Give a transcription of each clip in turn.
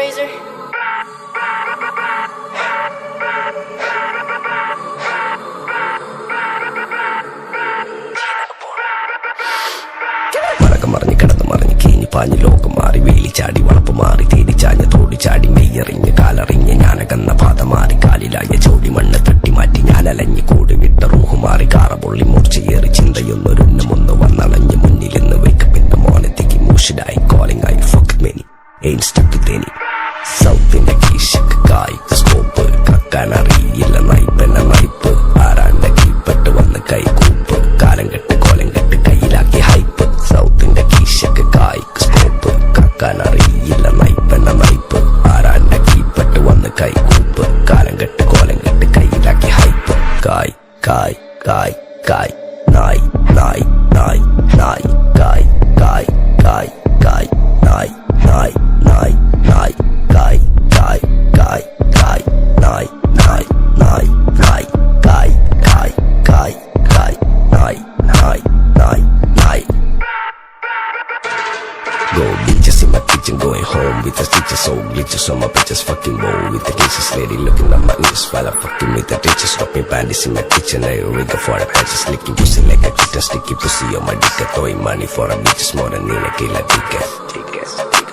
razor. മറഞ്ഞ് കിടന്ന് മറിഞ്ഞ് കീഞ്ഞ് പാഞ്ഞ് ലോകം മാറി വേലി ചാടി വളപ്പ് മാറി തേടി ചാഞ്ഞ് തോടി ചാടി മെയ്യറിഞ്ഞ് കാലറിഞ്ഞ് ഞാനകന്ന പാത മാറി കാലിലായ ചോടി മണ്ണ് തട്ടി മാറ്റി ഞാനലഞ്ഞ് കൂടി വിട്ട റൂഹ് മാറി കാറ പൊള്ളി മൂർച്ചയേറി ചിന്തയൊന്നൊരുന്നമൊന്ന് വന്നണഞ്ഞ് മുന്നിലെന്ന് വെക്കപ്പിന്റെ മോനത്തേക്ക് മൂഷിഡായി കോളിംഗ് ആയി ഫക്ക് മെനി എയിം സ്റ്റക്ക് തേനി സൗത്തിന്റെ കീശക്ക് കായ്ക്ക് സ്കോപ്പ് കക്കാനറിയില്ല നയിപ്പെന്ന നയിപ്പ് ആരാണ്ട കീപ്പെട്ട് വന്ന് കൈകൂപ്പ് കാലം കെട്ട് കോലം കെട്ട് കയ്യിലാക്കി ഹൈപ്പ് സൗത്തിന്റെ കീശക്ക് കായ്ക്ക് സ്കോപ്പ് കക്കാനറിയില്ല നയിപ്പെന്ന നയിപ്പ് ആരാണ്ട കീപ്പെട്ട് വന്ന് കൈകൂപ്പ് കാലം കെട്ട് കോലം കെട്ട് കയ്യിലാക്കി ഹൈപ്പ് കായ് കായ് കായ് കായ് നായ് നായ് നായ് നായ് കായ് കായ് കായ് കായ് നായ് നായ് നായ് നായ് കായ് കായ് കായ് കായ് നായ് നായ് നായ് നായ് കായ് കായ് കായ് കായ് നായ് നായ് നായ് നായ്. Go bitches in my kitchen, going home with the stitches, so glitches on my bitches, fucking bow with the cases, lady looking at my ears while I'm fucking with the ditches, dropping panties in my kitchen, I rig for the patches, licking pussy like a kitten, sticky pussy on my dick, throwing money for a bitches more than in a killer ticket.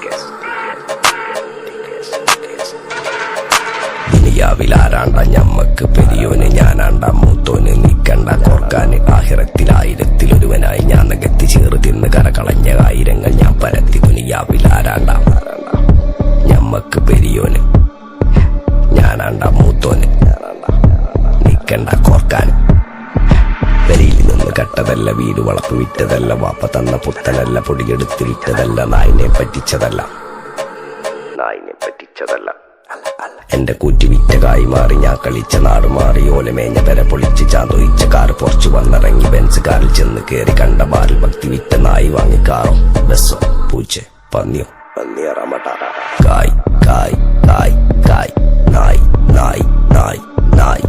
ദുനിയാവിലാരാണ്ട ഞമ്മക്ക് പെരിയോന് ഞാനാണ്ട മൂത്തോന് നിക്കണ്ട കോർക്കാന് ആഹിറത്തിലായിരത്തിലൊരുവനായി ഞാൻ നകത്തി ചേറ് തിന്ന് കരകളഞ്ഞ ആയിരങ്ങൾ ഞാൻ പരത്തി ദുനിയാവിലാരാണ്ട ഞമ്മക്ക് പെരിയോന് ഞാനാണ്ട മൂത്തോന് നിക്കണ്ട കോർക്കാന് പെരിയിൽ നിന്ന് കട്ടതല്ല വീട് വളപ്പ് വിറ്റതല്ല വാപ്പ തന്ന പുത്തനല്ല പൊടിയെടുത്ത് വിറ്റതല്ല നായിനെ പറ്റിച്ചതല്ല എന്റെ കൂറ്റി വിറ്റ കായി മാറി ഞാൻ കളിച്ച നാട് മാറി ഓലമേഞ്ഞ പെര പൊളിച്ച് ചാന്തൊയിച്ച കാറ് പൊറച്ചു വന്നിറങ്ങി ബെൻസ് കാറിൽ ചെന്ന് കേറി കണ്ട ബാറിൽ ഭക്തി വിറ്റ നായി വാങ്ങി കാറോ ബസ്സോ പൂച്ച പന്നിയോ കായ് കായ് കായ് കായ് നായ് നായ് നായ് നായ്